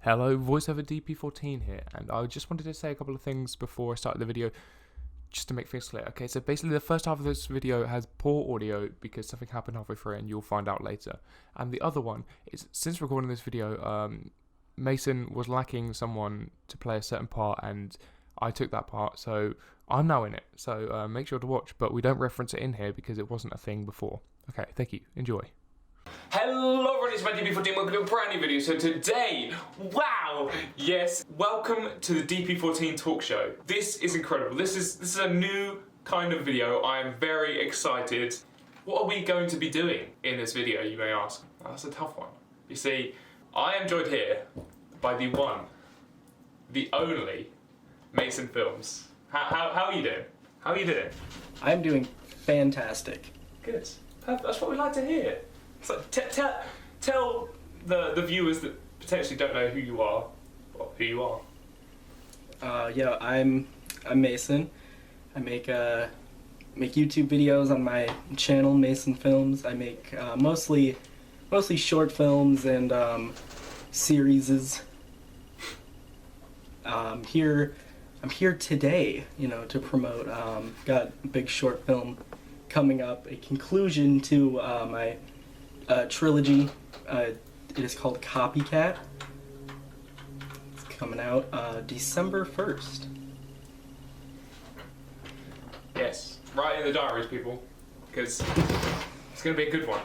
Hello, voiceover DP14 here, and I just wanted to say a couple of things before I start the video, just to make things clear. Okay, so basically the first half of this video has poor audio because something happened halfway through and you'll find out later. And the other one is, since recording this video, Mason was lacking someone to play a certain part and I took that part, so I'm now in it. So make sure to watch, but we don't reference it in here because it wasn't a thing before. Okay, thank you. Enjoy. Hello everyone, it's my DP14, welcome to a brand new video. So today, wow, yes, welcome to the DP14 talk show. This is incredible. This is a new kind of video. I am very excited. What are we going to be doing in this video, you may ask? Well, that's a tough one. You see, I am joined here by the one, the only Mason Films. How are you doing? How are you doing? I'm doing fantastic. Good. That's what we like to hear. So tell the viewers that potentially don't know who you are, well, who you are. Yeah, I'm Mason. I make YouTube videos on my channel, Mason Films. I make mostly short films and series. I'm here today, to promote. Got a big short film coming up, a conclusion to my trilogy. It is called Copycat. It's coming out December 1st. Yes, write in the diaries, people, because it's going to be a good one.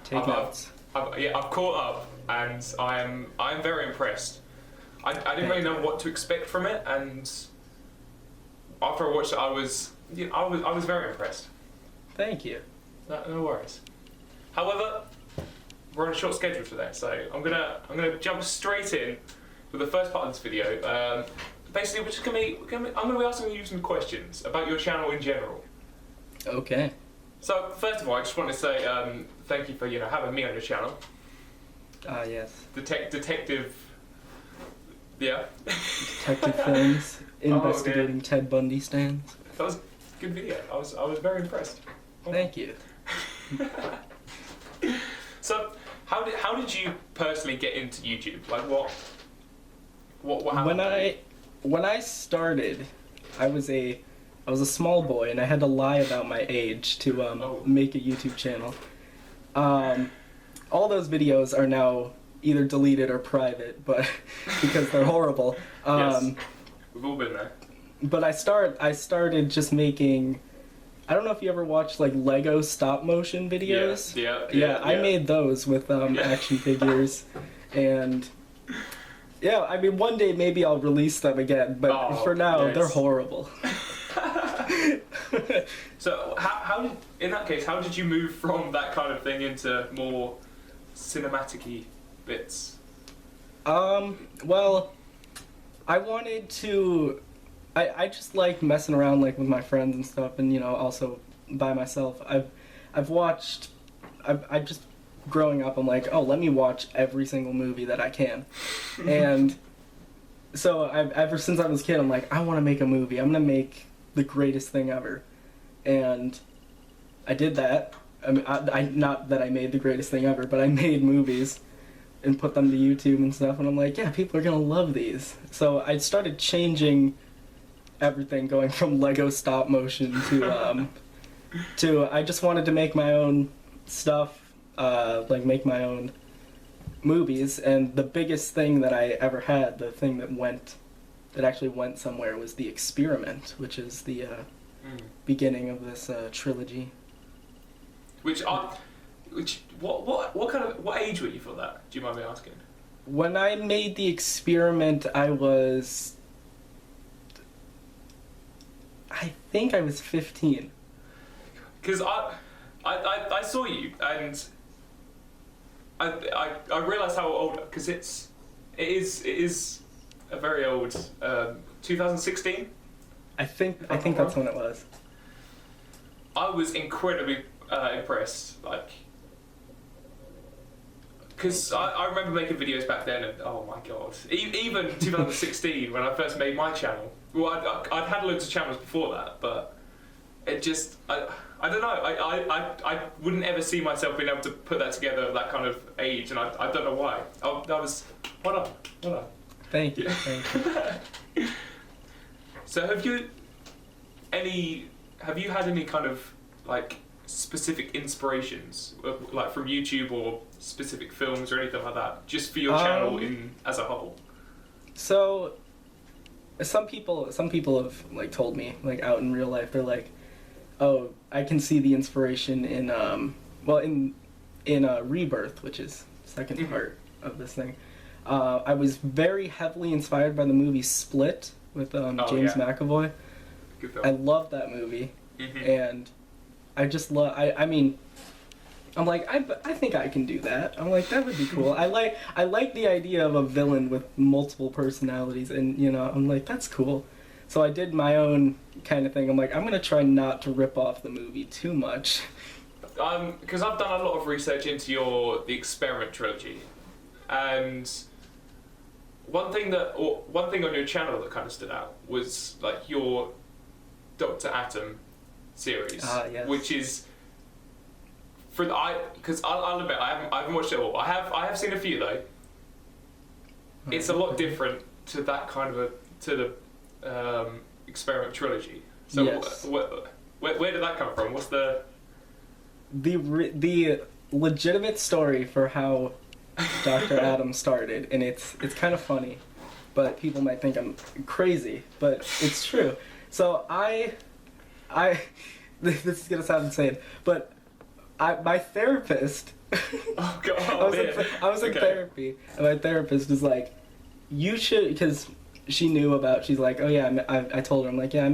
Take notes. I've caught up, and I'm very impressed. I didn't really know what to expect from it, and after I watched it, I was very impressed. Thank you. No worries. However, we're on a short schedule today, so I'm gonna jump straight in with the first part of this video. Basically, I'm gonna be asking you some questions about your channel in general. Okay. So first of all, I just want to say thank you for having me on your channel. Yes. Detective. Yeah. Detective Films investigating Ted Bundy stands. That was a good video. I was very impressed. Thank you. So, how did you personally get into YouTube? Like, what happened? When I started, I was a small boy and I had to lie about my age to make a YouTube channel. All those videos are now either deleted or private, but because they're horrible. Yes, we've all been there. But I started just making. I don't know if you ever watched like Lego stop motion videos. Yeah. I made those with action figures, and yeah, I mean one day maybe I'll release them again, but for now they're horrible. So how did you move from that kind of thing into more cinematic-y bits? Well, I wanted to. I just like messing around like with my friends and stuff, and also by myself. I just growing up, I'm like, oh, let me watch every single movie that I can, and so ever since I was a kid, I'm like, I want to make a movie. I'm gonna make the greatest thing ever, and I did that. I mean, I not that I made the greatest thing ever, but I made movies and put them to YouTube and stuff, and I'm like, yeah, people are gonna love these. So I started changing everything, going from Lego stop motion to I just wanted to make my own stuff, like make my own movies. And the biggest thing that I ever had, the thing that actually went somewhere, was The Experiment, which is the beginning of this trilogy. What age were you for that? Do you mind me asking? When I made The Experiment, I think I was 15. Because I saw you and I realised how old, because it is a very old 2016. I think that's when it was. I was incredibly impressed, like, because I remember making videos back then, and oh my god, even 2016 when I first made my channel. Well, I'd had loads of channels before that, but it just, I don't know. I wouldn't ever see myself being able to put that together at that kind of age, and I don't know why. That was well done. Thank you. Thank you. So have you had any kind of like specific inspirations, like from YouTube or specific films or anything like that, just for your channel as a whole? So, some people have like told me, like out in real life, they're like, oh, I can see the inspiration in Rebirth, which is the second part of this thing. I was very heavily inspired by the movie Split with James McAvoy. Good film. I love that movie, and I just love. I mean, I'm like, I think I can do that. I'm like, that would be cool. I like the idea of a villain with multiple personalities, and you know, I'm like, that's cool. So I did my own kind of thing. I'm like, I'm gonna try not to rip off the movie too much. Because I've done a lot of research into the Experiment trilogy, and one thing on your channel that kind of stood out was like your Dr. Atom series, yes. which is because I'll admit I haven't watched it all. I have seen a few though. It's a lot different to that kind of the Experiment trilogy. So yes. Where did that come from? What's the legitimate story for how Dr. Atom started, and it's kind of funny, but people might think I'm crazy, but it's true. So I this is gonna sound insane, but my therapist. Oh God! I was in therapy, and my therapist was like, "You should," because she knew about. She's like, "Oh yeah," I told her, I'm like, "Yeah,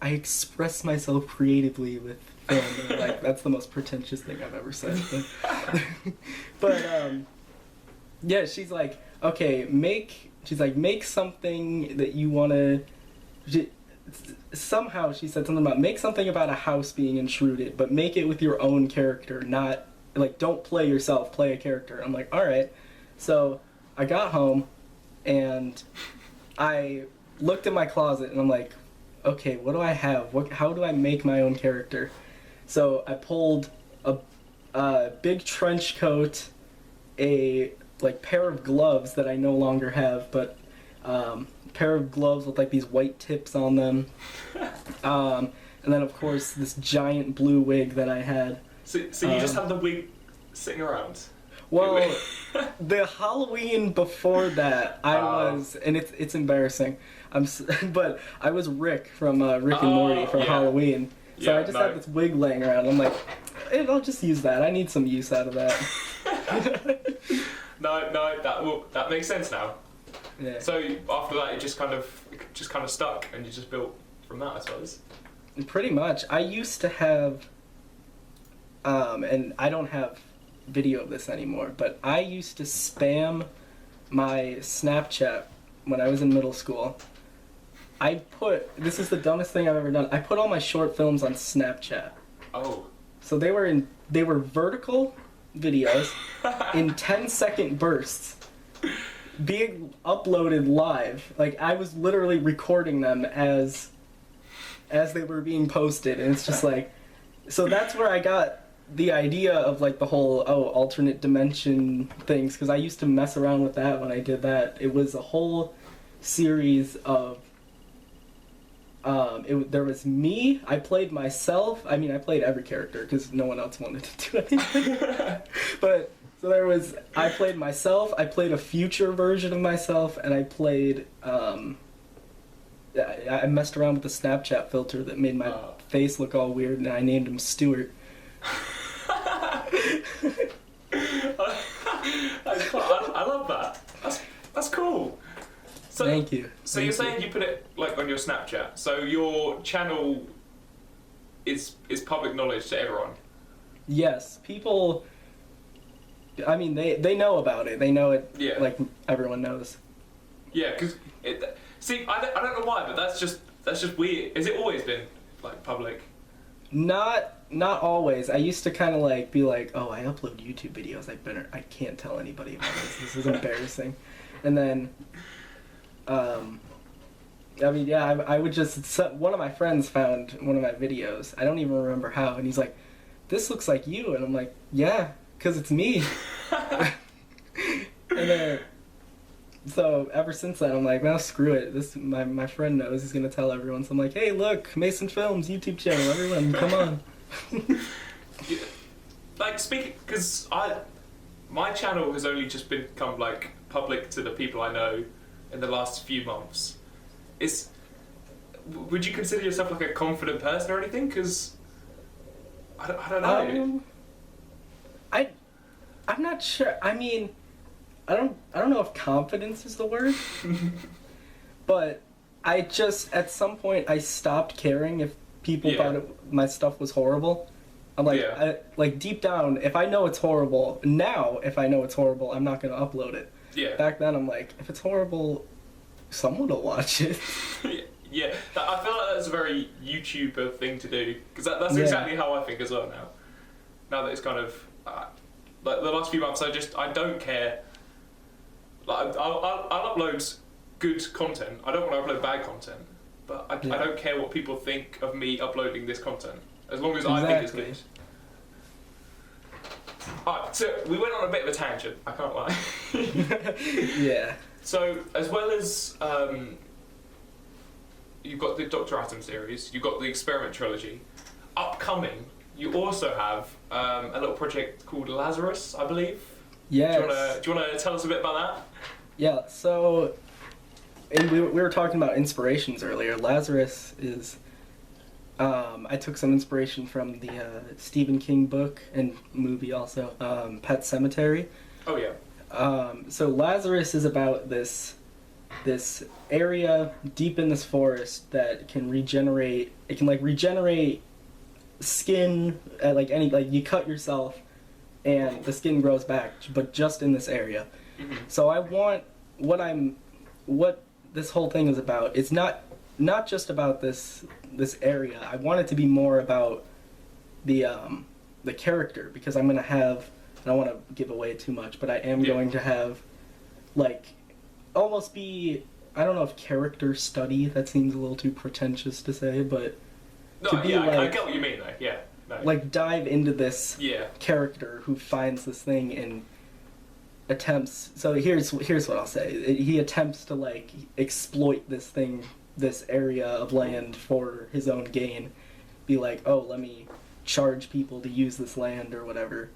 I express myself creatively with film." And like, that's the most pretentious thing I've ever said. But yeah, she's like, "Okay, make something that you wanna." Somehow she said something about make something about a house being intruded, but make it with your own character, not like don't play yourself, play a character. I'm like, all right. So I got home and I looked in my closet and I'm like, okay, what do I have? How do I make my own character? So I pulled a big trench coat, a like pair of gloves that I no longer have, but pair of gloves with like these white tips on them, and then of course this giant blue wig that I had. So you just had the wig sitting around? Well, the Halloween before that, I was, and it's embarrassing. But I was Rick from Rick and Morty from Halloween. So Yeah, I just had this wig laying around. I'm like, I'll just use that. I need some use out of that. No, that makes sense now. Yeah. So after that, it just kind of stuck, and you just built from that, I suppose. Pretty much. I used to have, and I don't have video of this anymore, but I used to spam my Snapchat when I was in middle school. This is the dumbest thing I've ever done. I put all my short films on Snapchat. Oh. So they were vertical videos in 10-second bursts being uploaded live. Like I was literally recording them as they were being posted, and it's just like, so that's where I got the idea of like the whole alternate dimension things, because I used to mess around with that when I did that. It was a whole series of there was me, I played myself. I mean, I played every character because no one else wanted to do anything. But so I played myself, I played a future version of myself, and I played I messed around with the Snapchat filter that made my face look all weird, and I named him Stuart. I love that. That's cool. So, Thank you. So you're saying you put it like on your Snapchat. So your channel is public knowledge to everyone. Yes, people. I mean, they know about it. They know it. Yeah. Like everyone knows. Yeah, because see, I don't know why, but that's just weird. Has it always been like public? Not always. I used to kind of like be like, oh, I upload YouTube videos. I can't tell anybody about this. This is embarrassing. And then, I mean, yeah, I would just... One of my friends found one of my videos. I don't even remember how. And he's like, this looks like you. And I'm like, yeah, because it's me. And then... So, ever since then, I'm like, well, screw it. My friend knows. He's going to tell everyone. So I'm like, hey, look, Mason Films YouTube channel. Everyone, come on. Yeah, like, speaking... Because my channel has only just become, like, public to the people I know in the last few months. Would you consider yourself, like, a confident person or anything? Because... I don't know. I'm not sure. I mean... I don't know if confidence is the word, but I just, at some point, I stopped caring if people thought my stuff was horrible. I'm like, like, deep down, if I know it's horrible, I'm not going to upload it. Yeah. Back then, I'm like, if it's horrible, someone will watch it. Yeah, I feel like that's a very YouTuber thing to do, because that's exactly how I think as well now. Now that it's kind of, like, the last few months, I don't care. Like, I'll upload good content. I don't want to upload bad content, but I don't care what people think of me uploading this content, as long as I think it's good. Alright, so we went on a bit of a tangent, I can't lie. Yeah. So, as well as you've got the Dr. Atom series, you've got the Experiment trilogy. Upcoming, you also have a little project called Lazarus, I believe. Yes. Do you want to tell us a bit about that? Yeah, so we were talking about inspirations earlier. Lazarus is... I took some inspiration from the Stephen King book and movie also, Pet Sematary. Oh, yeah. So Lazarus is about this area deep in this forest that can regenerate... It can, like, regenerate skin, you cut yourself and the skin grows back, but just in this area. Mm-hmm. So I want what this whole thing is about. It's not just about this area. I want it to be more about the character, because I'm gonna have. I don't want to give away too much, but I am going to have, like, almost be. I don't know if character study. That seems a little too pretentious to say, but no, I get what you mean though. Yeah. No. Like, dive into this character who finds this thing and attempts... So here's what I'll say. He attempts to, like, exploit this thing, this area of land for his own gain. Be like, oh, let me charge people to use this land or whatever.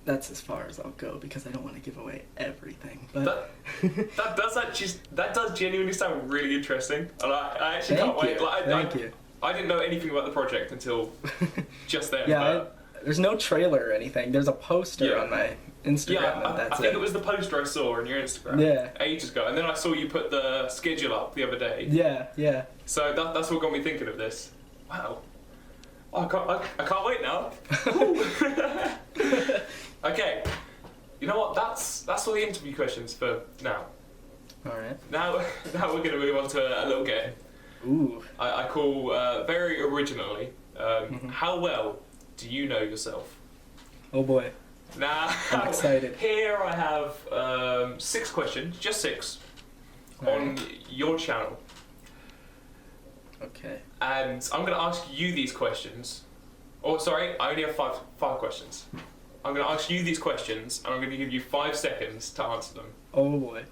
That's as far as I'll go, because I don't want to give away everything. But that does genuinely sound really interesting. And I actually can't wait. Thank you. I didn't know anything about the project until just then. There's no trailer or anything. There's a poster on my Instagram. Yeah, I think it was the poster I saw on your Instagram ages ago. And then I saw you put the schedule up the other day. Yeah. So that's what got me thinking of this. Wow. I can't wait now. Okay. You know what? That's all the interview questions for now. Alright. Now we're going to move on to a little game. Ooh. I call very originally, how well do you know yourself? Oh boy. Now, I'm excited. Here I have 6 questions, just 6, on your channel. Okay. And I'm going to ask you these questions. Oh, sorry, I only have five questions. I'm going to ask you these questions, and I'm going to give you 5 seconds to answer them. Oh boy.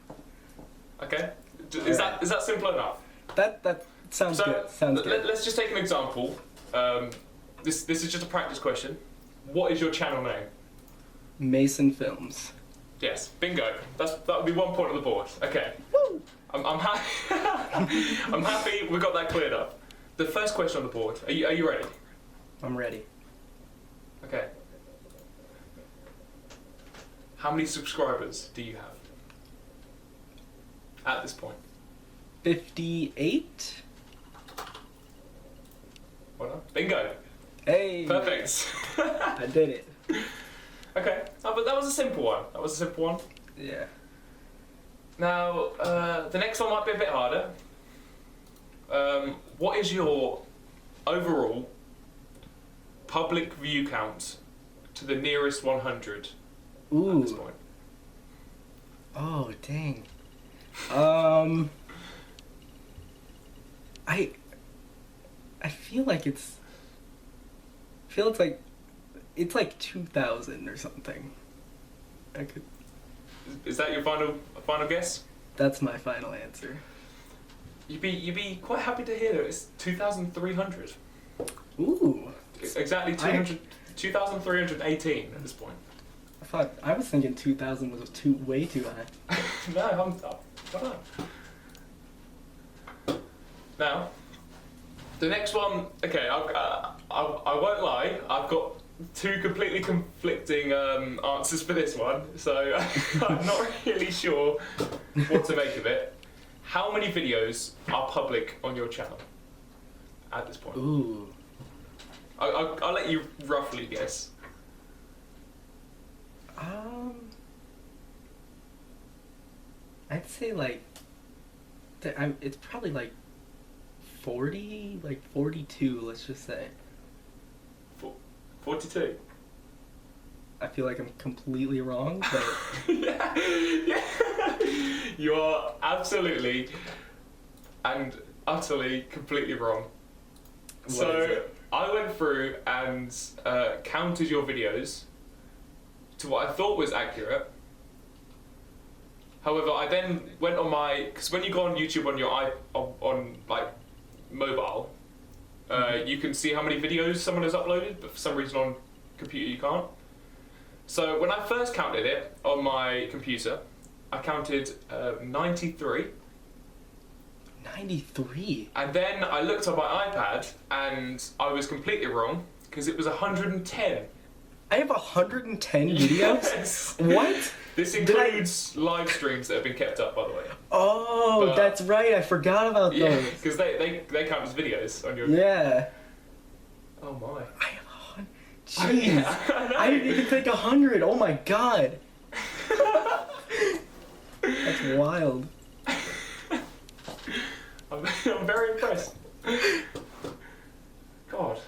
Okay? Is that simple enough? That sounds good. Sounds good. Let's just take an example. This is just a practice question. What is your channel name? Mason Films. Yes, bingo. That would be 1 point on the board. Okay. Woo! I'm happy. I'm happy we got that cleared up. The first question on the board. Are you ready? I'm ready. Okay. How many subscribers do you have at this point? 58. Well done. Bingo. Hey. Perfect. I did it. Okay. Oh, but that was a simple one. Yeah. Now, the next one might be a bit harder. What is your overall public view count to the nearest 100 at this point? Oh, dang. like it's like 2000 or something. I could. Is that your final guess? That's my final answer. You'd be quite happy to hear that it's 2,300. Ooh. Exactly 2,318 at this point. I was thinking 2000 was way too high. No, I'm up. Well done. Now, the next one. Okay, I won't lie. I've got two completely conflicting answers for this one, so I'm not really sure what to make of it. How many videos are public on your channel at this point? Ooh. I'll let you roughly guess. I'd say like, it's probably like 40, like 42. Let's just say. 42. I feel like I'm completely wrong, but yeah. You are absolutely and utterly completely wrong. What is it? I went through and counted your videos to what I thought was accurate. However, I then went on because when you go on YouTube on your on like mobile, you can see how many videos someone has uploaded, but for some reason on computer you can't. So when I first counted it on my computer, I counted 93. 93? And then I looked on my iPad and I was completely wrong because it was 110. I have 110 videos? Yes. What? This includes live streams that have been kept up, by the way. Oh, But- that's right. I forgot about Yeah, those. because they count as videos on your... Yeah. Oh my. I have 100. Jeez. Yeah, I know. I didn't even think 100. Oh my god. That's wild. I'm very impressed. God.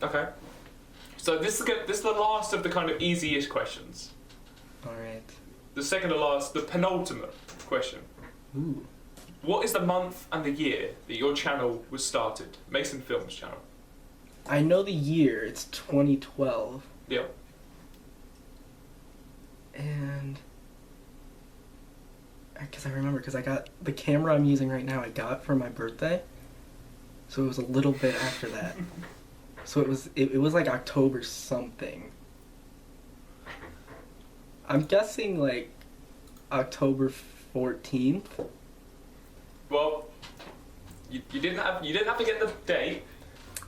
Okay. So this is the last of the kind of easy-ish questions. Alright. The second to last, the penultimate question. Ooh. What is the month and the year that your channel was started? Mason Films channel. I know the year. It's 2012. Yeah. And... Because I remember, because I got... The camera I'm using right now I got for my birthday. So it was a little bit after that. So it was like October something. I'm guessing like October 14th. Well, you didn't have to get the date.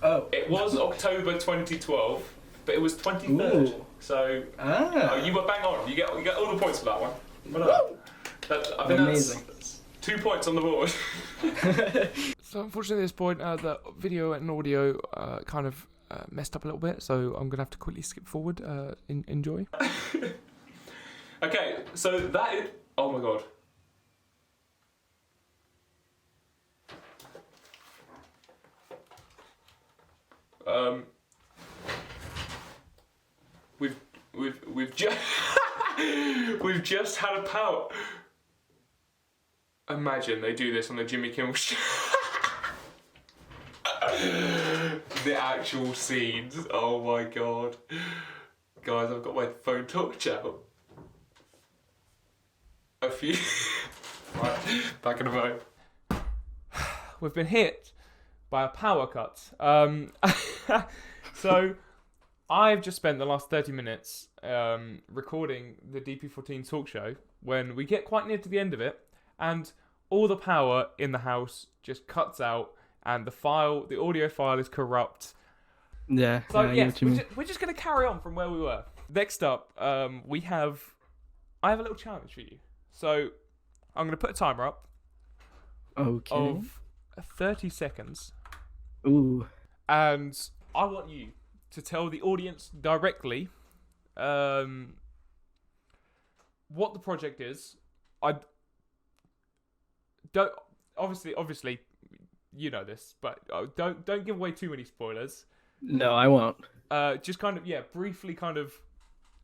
Oh. It was October 2012, but it was 23rd. Ooh. So you were bang on. You get all the points for that one. Well done. I think Amazing. That's 2 points on the board. So unfortunately at this point, the video and audio kind of messed up a little bit, so I'm going to have to quickly skip forward. Enjoy. Okay, so that is... Oh my god. We've just we've just had a power. Imagine they do this on the Jimmy Kimmel show. The actual scenes. Oh my god. Guys, I've got my phone torch out. A few. Right, back in a moment. We've been hit by a power cut. So I've just spent the last 30 minutes recording the DP14 talk show when we get quite near to the end of it and all the power in the house just cuts out and the audio file is corrupt. Yeah. So yeah, yes, we're just going to carry on from where we were. Next up, I have a little challenge for you. So I'm going to put a timer up Okay. of 30 seconds. Ooh. And I want you to tell the audience directly what the project is. I don't obviously you know this, but don't give away too many spoilers. No, I won't. Just kind of briefly kind of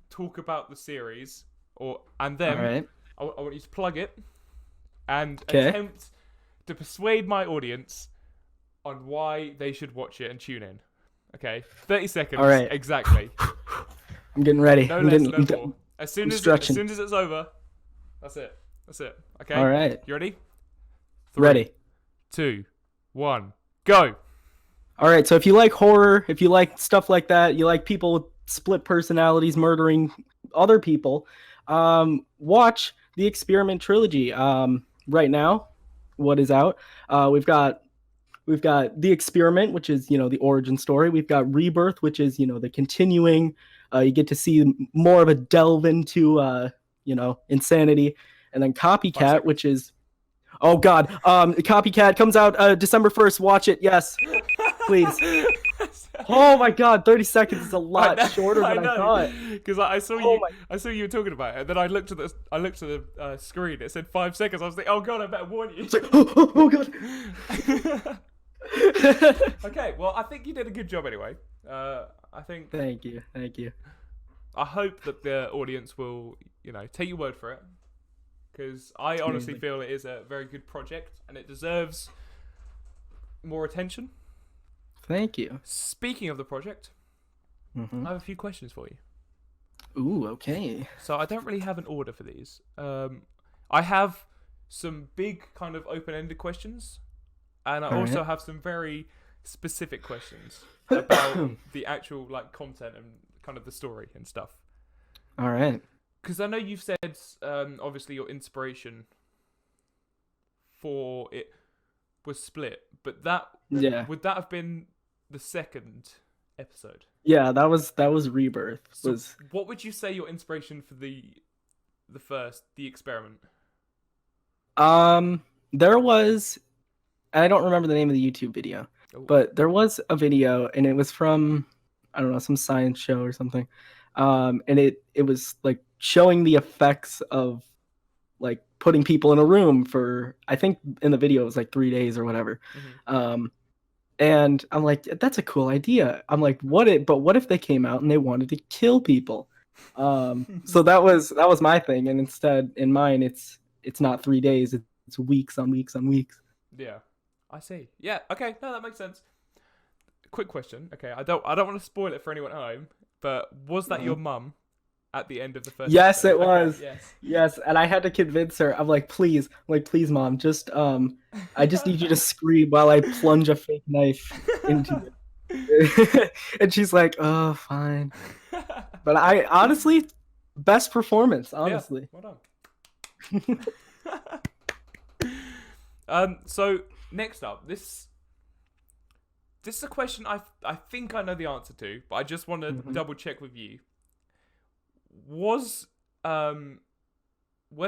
talk about the series and then Alright. I want you to plug it and Okay. attempt to persuade my audience on why they should watch it and tune in. Okay, 30 seconds. All right. Exactly. I'm getting ready. No I'm less, getting, no more. As soon as stretching. it's over, that's it. That's it. Okay. All right. You ready? Ready. 2, 1, go. All right. So if you like horror, if you like stuff like that, you like people with split personalities murdering other people, watch the Experiment trilogy. Right now, what is out? We've got the Experiment, which is the origin story. We've got Rebirth, which is the continuing. You get to see more of a delve into insanity, and then Copycat, which is oh god, Copycat comes out December 1st. Watch it, yes, please. Oh my god, 30 seconds is a lot shorter than I thought. Because I saw you were talking about it, and then I looked at the screen. It said 5 seconds. I was like, oh god, I better warn you. It's like, oh god. Okay, well, I think you did a good job anyway. I think. Thank you. I hope that the audience will, take your word for it, because I honestly feel it is a very good project and it deserves more attention. Thank you. Speaking of the project, I have a few questions for you. Ooh, okay. So I don't really have an order for these. I have some big kind of open-ended questions, and I also have some very specific questions about the actual content and kind of the story and stuff. All right. Because I know you've said, obviously, your inspiration for it was Split, but would that have been the second episode? Yeah, that was Rebirth. So what would you say your inspiration for the first, the Experiment? There was, I don't remember the name of the YouTube video, but there was a video, and it was from, I don't know, some science show or something. And it was showing the effects of putting people in a room for, I think in the video it was 3 days or whatever. And I'm like, that's a cool idea. I'm like, what if they came out and they wanted to kill people? So that was my thing. And instead in mine, it's not 3 days. It's weeks on weeks on weeks. Yeah, I see. Yeah. Okay. No, that makes sense. Quick question. Okay. I don't want to spoil it for anyone at home, but was that your mum at the end of the first Yes, episode? it was. Okay, yes, and I had to convince her. I'm like, please, mom, just I just need you to scream while I plunge a fake knife into it. And she's like, oh, fine. But I honestly, best performance, honestly. Yeah, well done. So next up, this is a question I think I know the answer to, but I just want to double check with you. Were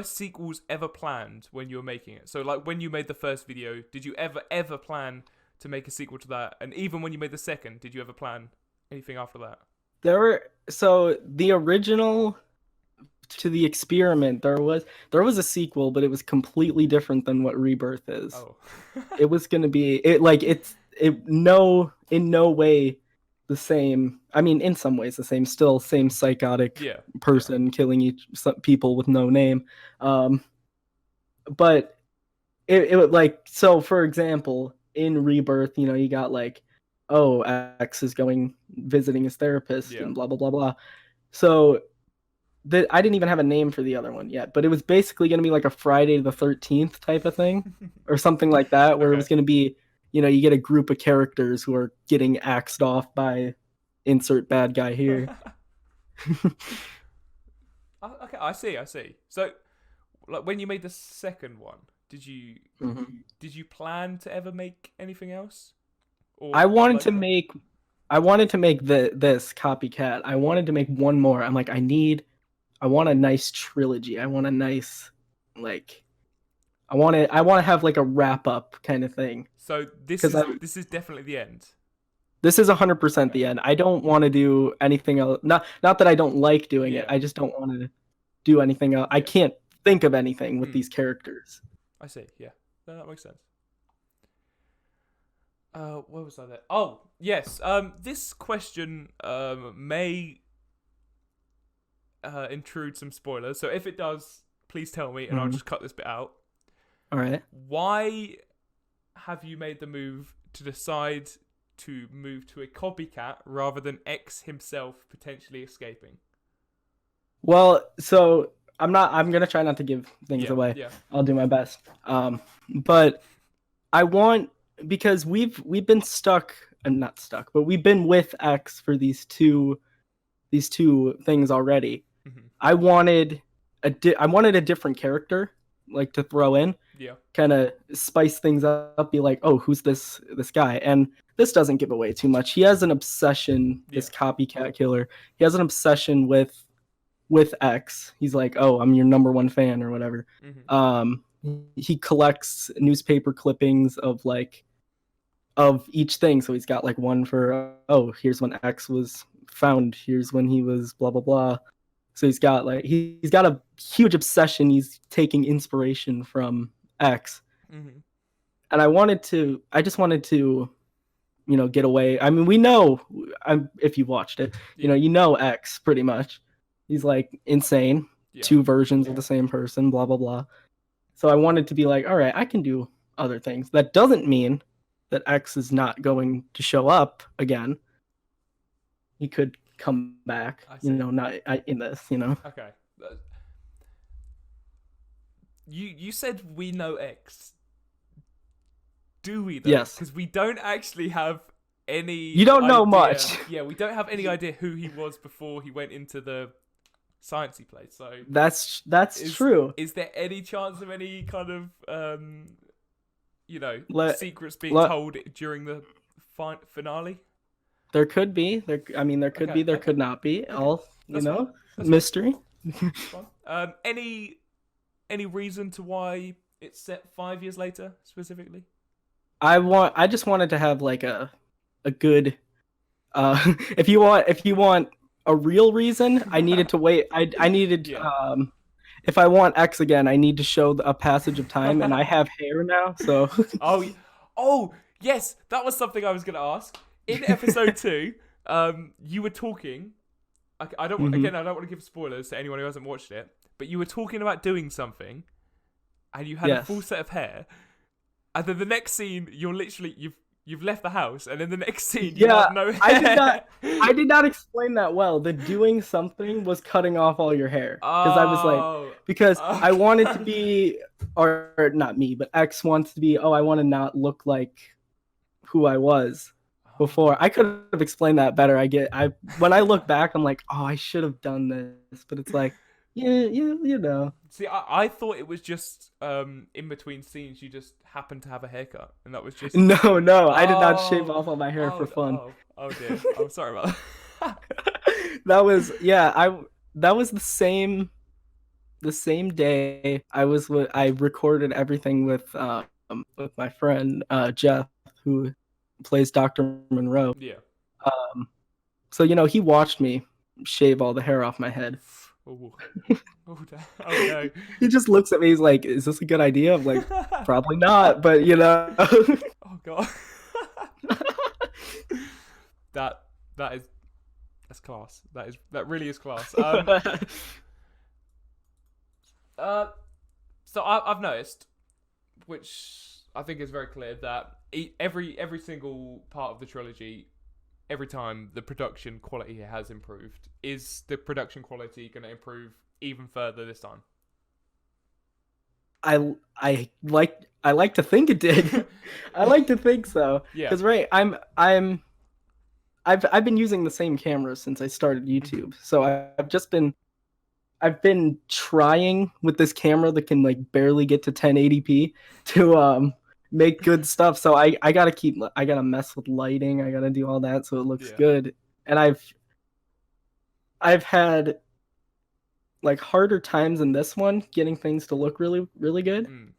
sequels ever planned when you were making it? So when you made the first video, did you ever plan to make a sequel to that? And even when you made the second, did you ever plan anything after that? So the original to the Experiment, there was a sequel, but it was completely different than what Rebirth is. Oh. It was gonna be in no way the same. I mean, in some ways the same. Still same psychotic person killing people with no name. But it would so. For example, in Rebirth, you got X is visiting his therapist and blah blah blah blah. So I didn't even have a name for the other one yet, but it was basically going to be a Friday the 13th type of thing or something like that, where it was going to be, you get a group of characters who are getting axed off by insert bad guy here. Okay, I see. So, when you made the second one, did you plan to ever make anything else? Or I wanted to make this Copycat. I wanted to make one more. I'm like, I want a nice trilogy. I want a nice I want to have a wrap up kind of thing. So this is definitely the end. This is 100% the end. I don't want to do anything else. Not that I don't like doing it. I just don't want to do anything else. I can't think of anything with these characters. I see. Yeah, no, that makes sense. Where was I there? Oh, yes. This question may intrude some spoilers. So if it does, please tell me, and I'll just cut this bit out. All right. Why have you made the move to decide to move to a copycat rather than X himself potentially escaping? Well, so I'm gonna try not to give things away. Yeah. I'll do my best. But I want, because we've been stuck, and not stuck, but we've been with X for these two things already. Mm-hmm. I wanted a different character, like, to throw in. Yeah. Kind of spice things up, be like, oh, who's this guy? And this doesn't give away too much. He has an obsession, this copycat killer. He has an obsession with X. He's like, oh, I'm your number one fan or whatever. Mm-hmm. He collects newspaper clippings of each thing. So he's got like one for, oh, here's when X was found. Here's when he was blah, blah, blah. So he's got a huge obsession. He's taking inspiration from X. Mm-hmm. And I just wanted to, get away. I mean, we know, if you watched it, you know X pretty much. He's like insane. Yeah. Two versions of the same person, blah, blah, blah. So I wanted to be like, all right, I can do other things. That doesn't mean that X is not going to show up again. He could come back, not in this, Okay. You said we know X. Do we though? Yes. Because we don't actually have any. You don't know much. Yeah, we don't have any idea who he was before he went into the sciencey place. So that's true. Is there any chance of any kind of secrets being told during the finale? There could be. There could be. There could not be. All mystery. Any reason to why it's set 5 years later specifically? I just wanted to have like a good. If you want a real reason, I needed to wait. I needed. Yeah. If I want X again, I need to show a passage of time, and I have hair now, so. Oh yes, that was something I was going to ask. In episode 2, you were talking. I don't want to give spoilers to anyone who hasn't watched it, but you were talking about doing something, and you had a full set of hair, and then the next scene, you've left the house, and in the next scene, you have no hair. I did not explain that well. The doing something was cutting off all your hair. Because I was like, I wanted to be, or not me, but X wants to be, I want to not look like who I was before. I could have explained that better. When I look back, I'm like, I should have done this. But it's like, you know. See, I thought it was just in between scenes you just happened to have a haircut, and that was just no. I did not shave off all my hair for fun. Oh dear. I'm sorry about that. That was that was the same day I recorded everything with my friend Jeff, who plays Dr. Monroe. Yeah. So he watched me shave all the hair off my head. Oh no. He just looks at me, he's like, is this a good idea? I'm like, probably not, but Oh god. That's class. That really is class. So I've noticed, which I think is very clear, that every single part of the trilogy, every time the production quality has improved. Is the production quality going to improve even further this time? I like to think it did. I like to think so. Yeah. Because I've been using the same camera since I started YouTube, so I've been trying with this camera that can like barely get to 1080p to make good stuff. So I gotta mess with lighting. I gotta do all that so it looks good. And I've had like harder times in this one getting things to look really, really good. In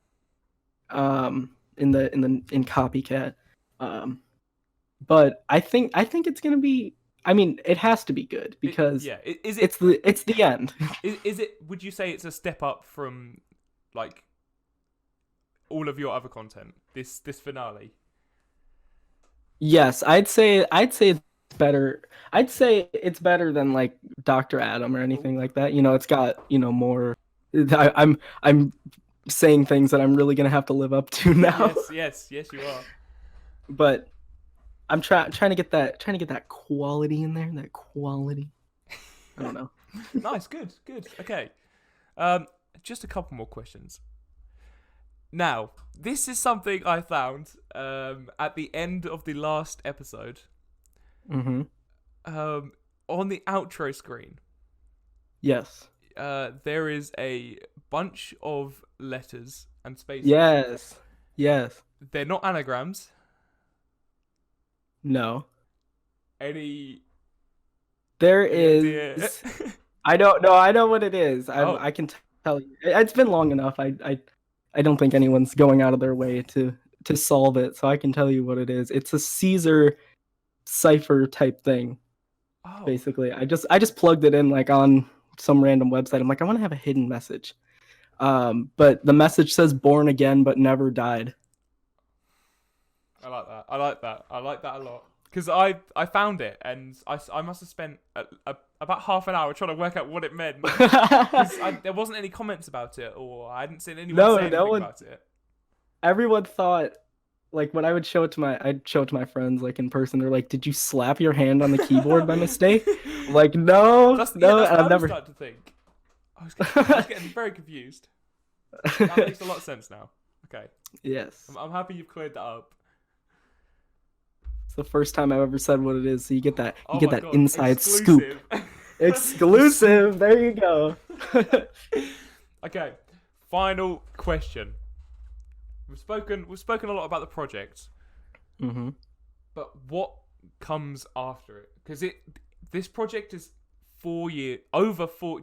Copycat. But I think it's gonna be. I mean, it has to be good because it's the end. Is it? Would you say it's a step up from like all of your other content? This finale. Yes, I'd say it's better. I'd say it's better than like Dr. Adam or anything like that. It's got more. I'm saying things that I'm really gonna have to live up to now. Yes, you are. but I'm trying to get that quality in there. That quality. I don't know. Nice, good, good. Okay. Um, just a couple more questions. Now, this is something I found at the end of the last episode. Mm-hmm. Um, on the outro screen, Yes. there is a bunch of letters and spaces. Yes. Yes. They're not anagrams. No. Any There idea? is. I don't know. I know what it is. Oh. I can tell you. It's been long enough. I don't think anyone's going out of their way to solve it. So I can tell you what it is. It's a Caesar cipher type thing. Oh. Basically, I just plugged it in like on some random website. I'm like, I want to have a hidden message. But the message says "born again, but never died." I like that. I like that. I like that a lot. Because I found it and I must have spent about half an hour trying to work out what it meant. Because there wasn't any comments about it, or I hadn't seen anyone say anything about it. Everyone thought, like, when I'd show it to my friends, like, in person, they're like, "Did you slap your hand on the keyboard by mistake?" I'm like, no, That's no, what and I I've never. was starting to think. I was getting very confused. That makes a lot of sense now. Okay. Yes, I'm happy you've cleared that up. it's the first time I've ever said what it is, so you get that Oh my God, inside scoop. exclusive. Exclusive. There you go. Okay. Final question. We've spoken a lot about the project, Mm-hmm. but what comes after it? Because this project is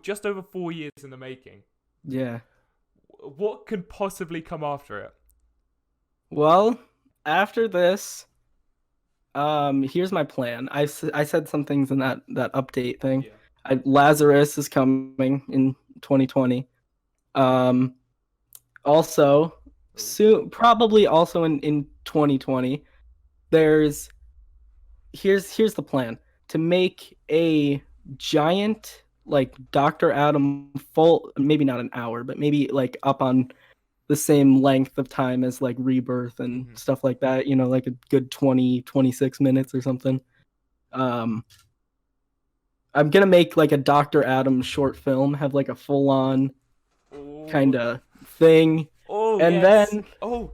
just over 4 years in the making. Yeah. What could possibly come after it? Well, after this, here's my plan. I said some things in that update thing. Yeah. Lazarus is coming in 2020. Also, soon, probably also in 2020. Here's the plan: to make a giant, like, Dr. Adam full, maybe not an hour, but maybe like up on the same length of time as like Rebirth and stuff like that, like a good 26 minutes or something. I'm gonna make like a Dr. Adam short film, have like a full on kind of thing. Oh, and yes. then Oh.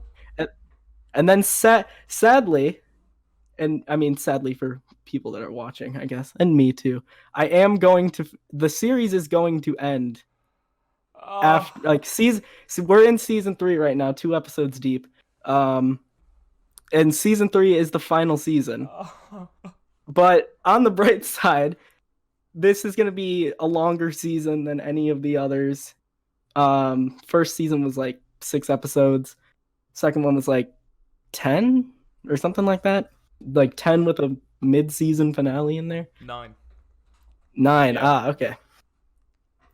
and then sadly, and I mean sadly for people that are watching, I guess, and me too, the series is going to end after, like, season. So we're in season 3 right now, 2 episodes deep. And season 3 is the final season. But on the bright side, this is going to be a longer season than any of the others. First season was like 6 episodes. Second one was like 10 or something like that. Like 10 with a mid-season finale in there. 9. 9. Yeah. Okay.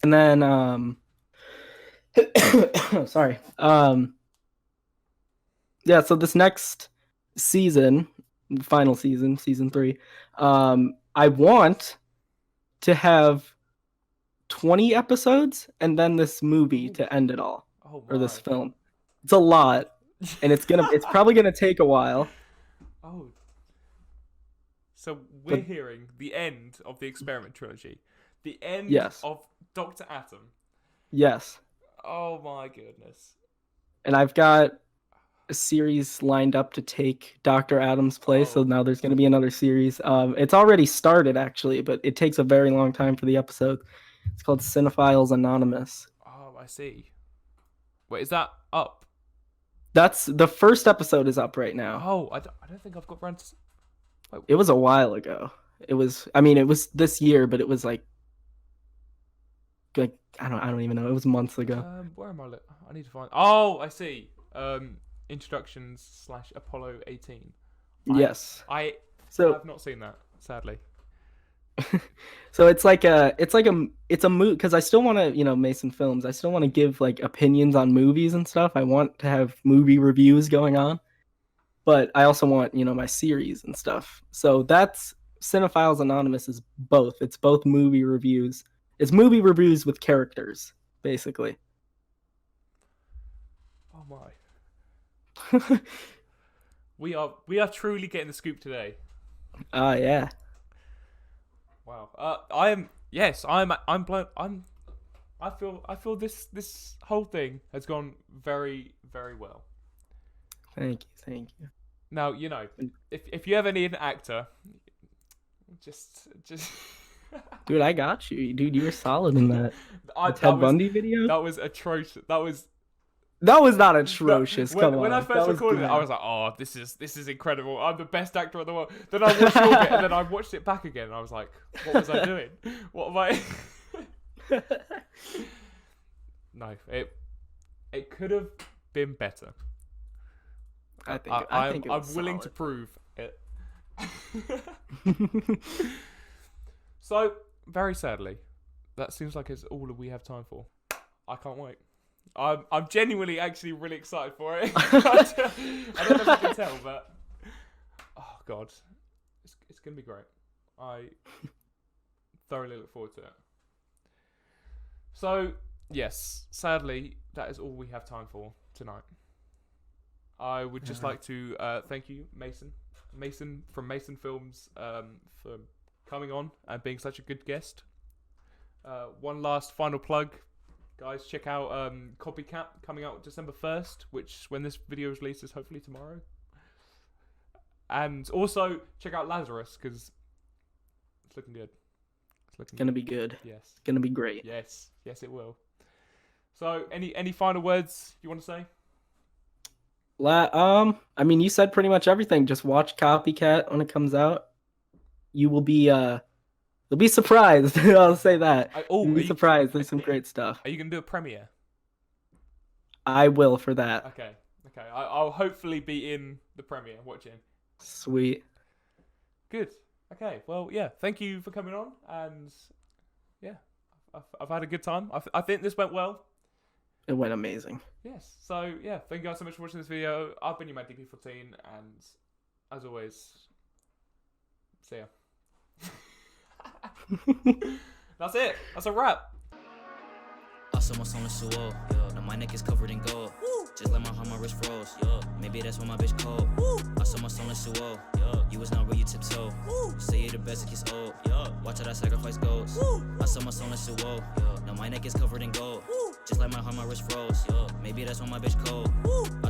And then sorry. Yeah, so this next season, final season, season 3, I want to have 20 episodes and then this movie to end it all. Or this film. It's a lot, and it's probably gonna take a while. Oh. So we're hearing the end of the Experiment trilogy. The end of Dr. Atom. Yes. Oh my goodness. And I've got a series lined up to take Dr. Atom's place, so now there's going to be another series. It's already started, actually, but it takes a very long time for the episode. It's called Cinephiles Anonymous. Oh, I see. Wait, is that up? That's the first episode is up right now. Oh, I don't think I've got around to... It was a while ago. It was this year, but it was like I don't even know. It was months ago. Where am I? I need to find... Oh, I see. Introductions / Apollo 18. Yes. I have not seen that, sadly. So it's a movie, because I still want to, Mason Films, I still want to give like opinions on movies and stuff. I want to have movie reviews going on, but I also want, my series and stuff. So that's Cinephiles Anonymous is both. It's both movie reviews. It's movie reviews with characters, basically. Oh my. We are truly getting the scoop today. Yeah. Wow. I'm blown. I feel this whole thing has gone very, very well. Thank you. Now, if you ever need an actor, just Dude, I got you. Dude, you were solid in that. that Ted was Bundy video? that was atrocious. That was not atrocious. Come on. when I That first was recorded it, good. I was like, "Oh, this is incredible! I'm the best actor in the world." Then I watched your bit, and then I watched it back again, and I was like, "What was I doing? What am I?" No, it could have been better. I think I'm willing to prove it. So, very sadly, that seems like it's all we have time for. I can't wait. I'm genuinely actually really excited for it. I don't know if you can tell, but oh god, it's gonna be great. I thoroughly look forward to it. So yes, sadly, that is all we have time for tonight. I would just like to thank you, Mason from Mason Films, for coming on and being such a good guest. One last final plug. Guys, check out Copycat coming out December 1st, which when this video is released is hopefully tomorrow. And also check out Lazarus because it's looking good. It's gonna be good. Yes. It's gonna be great. Yes, it will. So, any final words you want to say? I mean, you said pretty much everything. Just watch Copycat when it comes out. You will be you'll be surprised. I'll say that. You'll be surprised. There's some great stuff. Are you gonna do a premiere? I will for that. Okay. I'll hopefully be in the premiere watching. Sweet. Good. Okay. Well, yeah. Thank you for coming on, and yeah, I've had a good time. I think this went well. It went amazing. Yes. So yeah, thank you guys so much for watching this video. I've been your man DP14, and as always, see ya. That's it. That's a wrap. I saw my song so old. Now my neck is covered in gold. Just like my wrist froze. Maybe that's why my bitch cold. I saw my song so old. You was not where you tiptoe. Say you're the best, it gets old. Watch how that sacrifice goes. I saw my song so old. Now my neck is covered in gold. Just like my wrist froze. Maybe that's why my bitch cold.